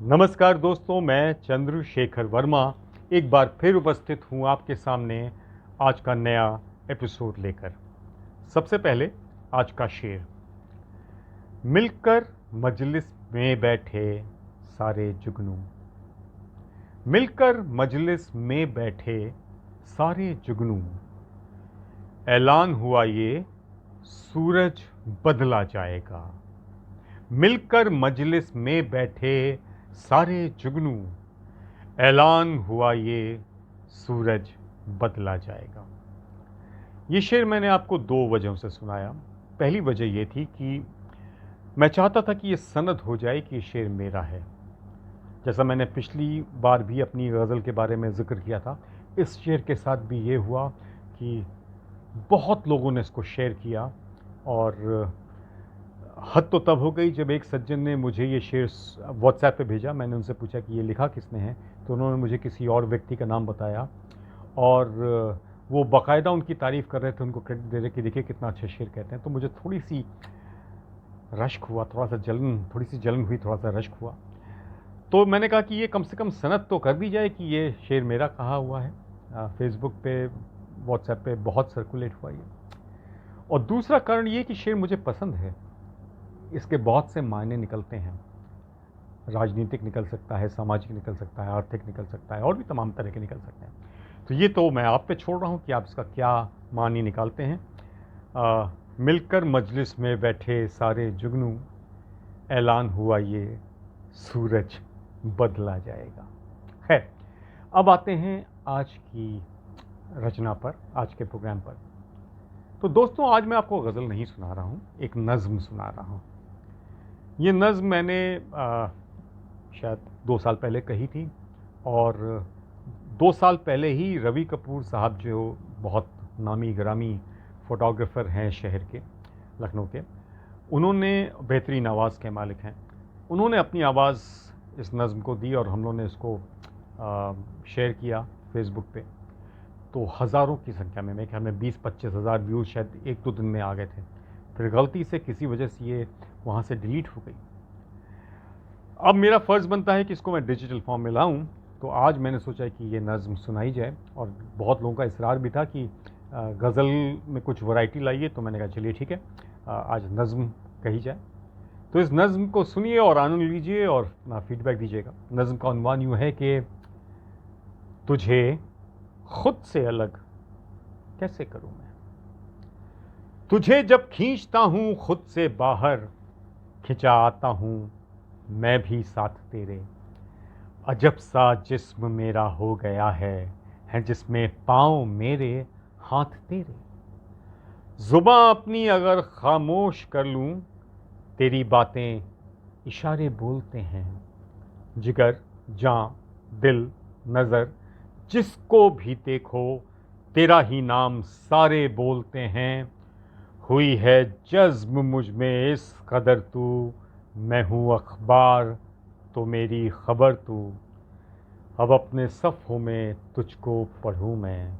नमस्कार दोस्तों, मैं चंद्रशेखर वर्मा एक बार फिर उपस्थित हूँ आपके सामने आज का नया एपिसोड लेकर। सबसे पहले आज का शेर। मिलकर मजलिस में बैठे सारे जुगनू, मिलकर मजलिस में बैठे सारे जुगनू, ऐलान हुआ ये सूरज बदला जाएगा। मिलकर मजलिस में बैठे सारे जुगनू, ऐलान हुआ ये सूरज बदला जाएगा। ये शेर मैंने आपको दो वजहों से सुनाया। पहली वजह ये थी कि मैं चाहता था कि ये सनद हो जाए कि ये शेर मेरा है। जैसा मैंने पिछली बार भी अपनी गज़ल के बारे में ज़िक्र किया था, इस शेर के साथ भी ये हुआ कि बहुत लोगों ने इसको शेयर किया और हद तो तब हो गई जब एक सज्जन ने मुझे ये शेर व्हाट्सएप पे भेजा। मैंने उनसे पूछा कि ये लिखा किसने है, तो उन्होंने मुझे किसी और व्यक्ति का नाम बताया और वो बाकायदा उनकी तारीफ़ कर रहे थे, उनको क्रेडिट दे रहे कि देखिए कितना अच्छा शेर कहते हैं। तो मुझे थोड़ी सी रश्क हुआ, थोड़ी सी जलन हुई, थोड़ा सा रश्क हुआ। तो मैंने कहा कि ये कम से कम सनद तो कर दी जाए कि ये शेर मेरा कहा हुआ है। फेसबुक पे, व्हाट्सएप पे बहुत सर्कुलेट हुआ ये। और दूसरा कारण ये कि शेर मुझे पसंद है, इसके बहुत से मायने निकलते हैं। राजनीतिक निकल सकता है, सामाजिक निकल सकता है, आर्थिक निकल सकता है और भी तमाम तरह के निकल सकते हैं। तो ये तो मैं आप पे छोड़ रहा हूँ कि आप इसका क्या मानी निकालते हैं। मिलकर मजलिस में बैठे सारे जुगनू, ऐलान हुआ ये सूरज बदला जाएगा। खैर, अब आते हैं आज की रचना पर, आज के प्रोग्राम पर। तो दोस्तों, आज मैं आपको गज़ल नहीं सुना रहा हूँ, एक नज़्म सुना रहा हूँ। ये नज़्म मैंने शायद 2 साल पहले कही थी और 2 साल पहले ही रवि कपूर साहब, जो बहुत नामी गिरामी फ़ोटोग्राफ़र हैं शहर के, लखनऊ के, उन्होंने, बेहतरीन आवाज़ के मालिक हैं, उन्होंने अपनी आवाज़ इस नज़्म को दी और हम लोगों ने इसको शेयर किया फेसबुक पे। तो हज़ारों की संख्या में, मेरे ख्याल में 20-25 हज़ार व्यूज़ शायद 1-2 दिन में आ गए थे। फिर गलती से किसी वजह से ये वहाँ से डिलीट हो गई। अब मेरा फ़र्ज़ बनता है कि इसको मैं डिजिटल फॉर्म में लाऊं, तो आज मैंने सोचा कि ये नज़्म सुनाई जाए और बहुत लोगों का इसरार भी था कि गज़ल में कुछ वैरायटी लाइए। तो मैंने कहा चलिए ठीक है, आज नज़्म कही जाए। तो इस नज़्म को सुनिए और आनंद लीजिए और अपना फीडबैक दीजिएगा। नज़्म का उन्वान यूँ है कि तुझे खुद से अलग कैसे करूँ मैं। तुझे जब खींचता हूँ खुद से बाहर, खिंचा आता हूँ मैं भी साथ तेरे। अजब सा जिस्म मेरा हो गया है जिसमें पाँव मेरे, हाथ तेरे। ज़ुबां अपनी अगर खामोश कर लूँ, तेरी बातें इशारे बोलते हैं। जिगर, जान, दिल, नज़र, जिसको भी देखो तेरा ही नाम सारे बोलते हैं। हुई है जज्ब मुझ में इस कदर तू, मैं हूँ अखबार तो मेरी खबर तू। अब अपने सफ़ों में तुझको पढ़ूँ मैं,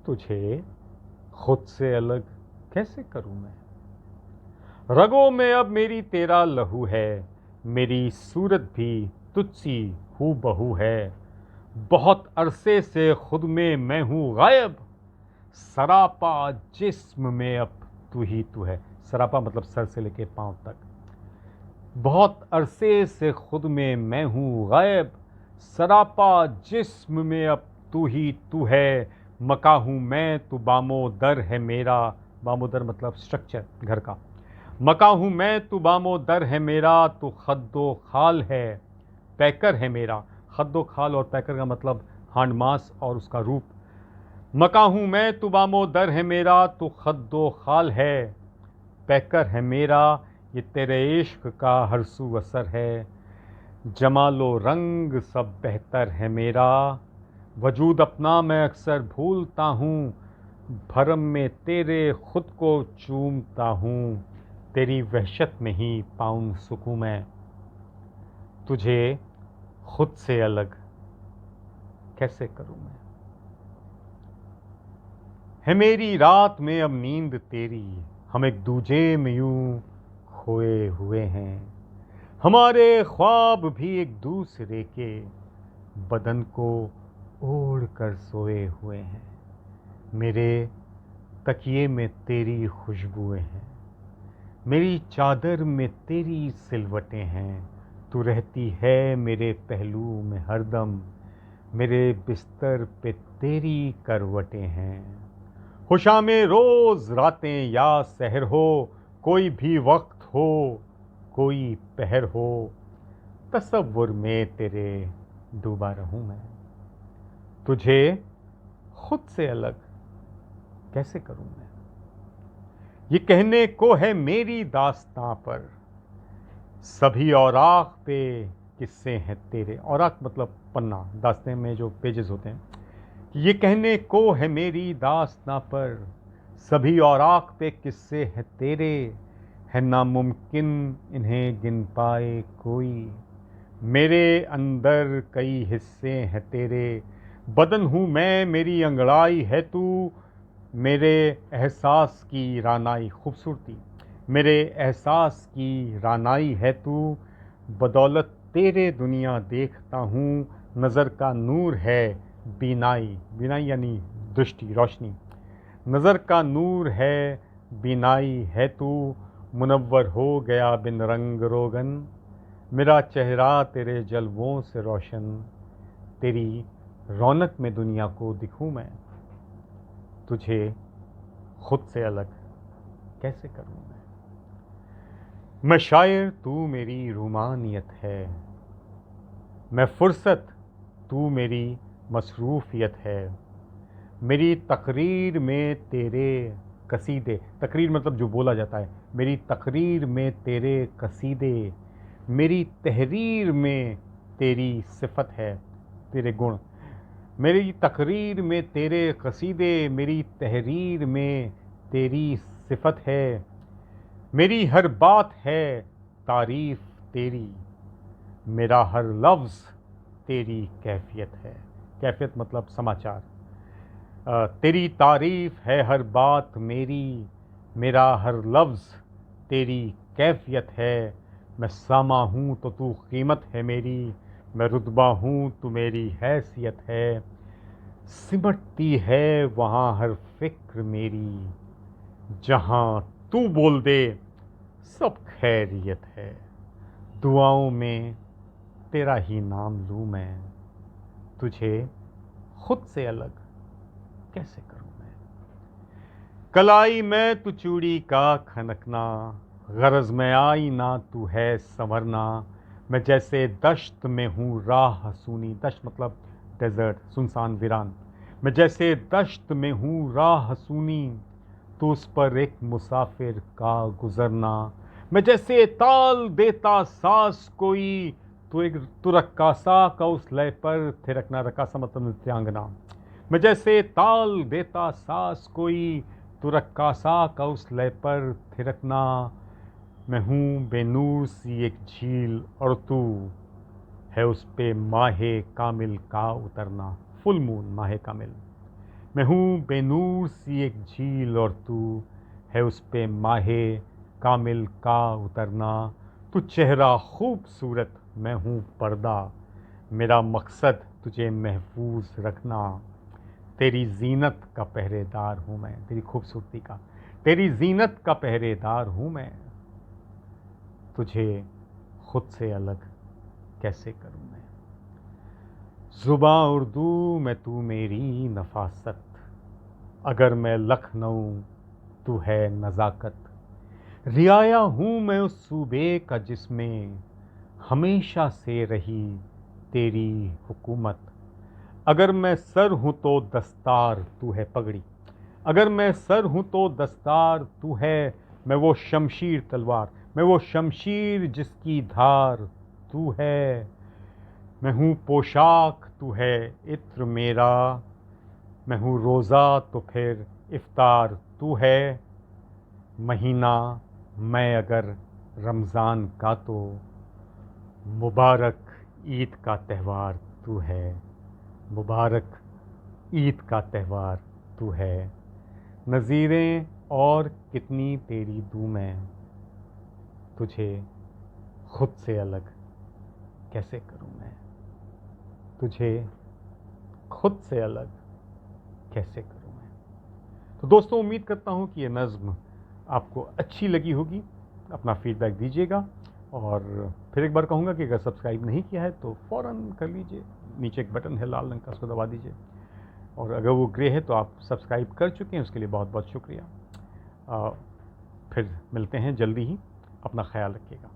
तुझे खुद से अलग कैसे करूँ मैं। रगों में अब मेरी तेरा लहू है, मेरी सूरत भी तुझसी हूबहू है। बहुत अरसे से खुद में मैं हूँ गायब, सरापा जिस्म में अब तू ही तू है। सरापा मतलब सर से लेके पाँव तक। बहुत अरसे से खुद में मैं हूँ गायब, सरापा जिस्म में अब तू ही तू है। मका हूँ मैं तू बामो दर है मेरा, बामो दर मतलब स्ट्रक्चर घर का। मका हूँ मैं तू बामो दर है मेरा, तू खद्दो खाल है पैकर है मेरा। खद्दो खाल और पैकर का मतलब हांड मास और उसका रूप। मका हूँ मैं तू बामो दर है मेरा, तू खद्दो खाल है पैकर है मेरा। ये तेरे इश्क का हर सू असर है, जमालो रंग सब बेहतर है मेरा। वजूद अपना मैं अक्सर भूलता हूँ, भरम में तेरे खुद को चूमता हूँ। तेरी वहशत में ही पाऊँ सुकून मैं, तुझे खुद से अलग कैसे करूँ मैं। है मेरी रात में अब नींद तेरी, हम एक दूजे में यूं खोए हुए हैं। हमारे ख्वाब भी एक दूसरे के बदन को ओढ़ कर सोए हुए हैं। मेरे तकिए में तेरी खुशबुएं हैं, मेरी चादर में तेरी सिलवटें हैं। तू रहती है मेरे पहलू में हरदम, मेरे बिस्तर पे तेरी करवटें हैं। खुशामे रोज रातें या सहर हो, कोई भी वक्त हो, कोई पहर हो, तसव्वुर में तेरे डूबा रहूं मैं। तुझे खुद से अलग कैसे करूं मैं? ये कहने को है मेरी दास्तां पर, सभी औराख पे किस्से हैं तेरे। औराख मतलब पन्ना, दास्तें में जो पेजेस होते हैं। ये कहने को है मेरी दास्तां पर, सभी औराख पे किस्से हैं तेरे। है नामुमकिन इन्हें गिन पाए कोई, मेरे अंदर कई हिस्से हैं तेरे। बदन हूँ मैं, मेरी अंगड़ाई है तू, मेरे एहसास की रानाई खूबसूरती, मेरे एहसास की रानाई है तू। बदौलत तेरे दुनिया देखता हूँ, नज़र का नूर है बीनाई, बीनाई यानी दृष्टि, रोशनी। नज़र का नूर है बीनाई है तू, मुनव्वर हो गया बिन रंग रोगन। मेरा चेहरा तेरे जलवों से रोशन, तेरी रौनक में दुनिया को दिखूं मैं। तुझे खुद से अलग कैसे करूं मैं शायर तू मेरी रूमानियत है, मैं फुर्सत तू मेरी मसरूफियत है। मेरी तकरीर में तेरे कसीदे, तकरीर मतलब जो बोला जाता है, मेरी तकरीर में तेरे कसीदे। मेरी तहरीर में तेरी सिफत है, तेरे गुण। मेरी तकरीर में तेरे कसीदे, मेरी तहरीर में तेरी सिफत है। मेरी हर बात है तारीफ तेरी, मेरा हर लफ्ज़ तेरी कैफियत है। कैफियत मतलब समाचार। तेरी तारीफ है हर बात मेरी, मेरा हर लफ्ज़ तेरी कैफियत है। मैं सामा हूँ तो तू कीमत है मेरी, मैं रुतबा हूँ तो मेरी हैसियत है। सिमटती है वहाँ हर फिक्र मेरी, जहाँ तू बोल दे सब खैरियत है। दुआओं में तेरा ही नाम लूँ मैं, तुझे खुद से अलग कैसे करूँ मैं? कलाई में तू चूड़ी का खनकना, गरज में आई ना तू है संवरना। मैं जैसे दश्त में हूँ राह हसूनी, दश्त मतलब डेजर्ट, सुनसान वीरान। मैं जैसे दश्त में हूँ राह हसूनी, तो उस पर एक मुसाफिर का गुजरना। मैं जैसे ताल देता सास कोई, तो एक तो रक्कासा का उस लय पर थिरकना। रक्कासा मतलब नृत्यांगना। मैं जैसे ताल देता सास कोई, तो रक्कासा का उस लय पर थिरकना। मैं हूँ बेनूर सी एक झील और तू है उस पे माहे कामिल का उतरना। फुल मून, माहे कामिल। मैं हूँ बेनूर सी एक झील और तू है उस पे माहे कामिल का उतरना। तू चेहरा खूबसूरत, मैं हूँ पर्दा, मेरा मकसद तुझे महफूज रखना। तेरी जीनत का पहरेदार हूँ मैं, तेरी खूबसूरती का, तेरी जीनत का पहरेदार हूँ मैं। तुझे खुद से अलग कैसे करूँ मैं? ज़ुबां उर्दू में तू मेरी नफासत, अगर मैं लखनऊ तू है नज़ाकत। रियाया हूँ मैं उस सूबे का जिसमें हमेशा से रही तेरी हुकूमत। अगर मैं सर हूँ तो दस्तार तू है पगड़ी, अगर मैं सर हूँ तो दस्तार तू है। मैं वो शमशीर तलवार, मैं वो शमशीर जिसकी धार तू है। मैं हूँ पोशाक तू है इत्र मेरा, मैं हूँ रोज़ा तो फिर इफ्तार तू है। महीना मैं अगर रमज़ान का तो मुबारक ईद का त्यौहार तू है, मुबारक ईद का त्यौहार तू है। नज़ीरें और कितनी तेरी दूं मैं, तुझे खुद से अलग कैसे करूं मैं, तुझे खुद से अलग कैसे करूं मैं। तो दोस्तों, उम्मीद करता हूं कि ये नज़्म आपको अच्छी लगी होगी। अपना फीडबैक दीजिएगा और फिर एक बार कहूँगा कि अगर सब्सक्राइब नहीं किया है तो फ़ौरन कर लीजिए। नीचे एक बटन है लाल रंग का, उसको दबा दीजिए। और अगर वो ग्रे है तो आप सब्सक्राइब कर चुके हैं, उसके लिए बहुत बहुत शुक्रिया। फिर मिलते हैं जल्दी ही। अपना ख्याल रखिएगा।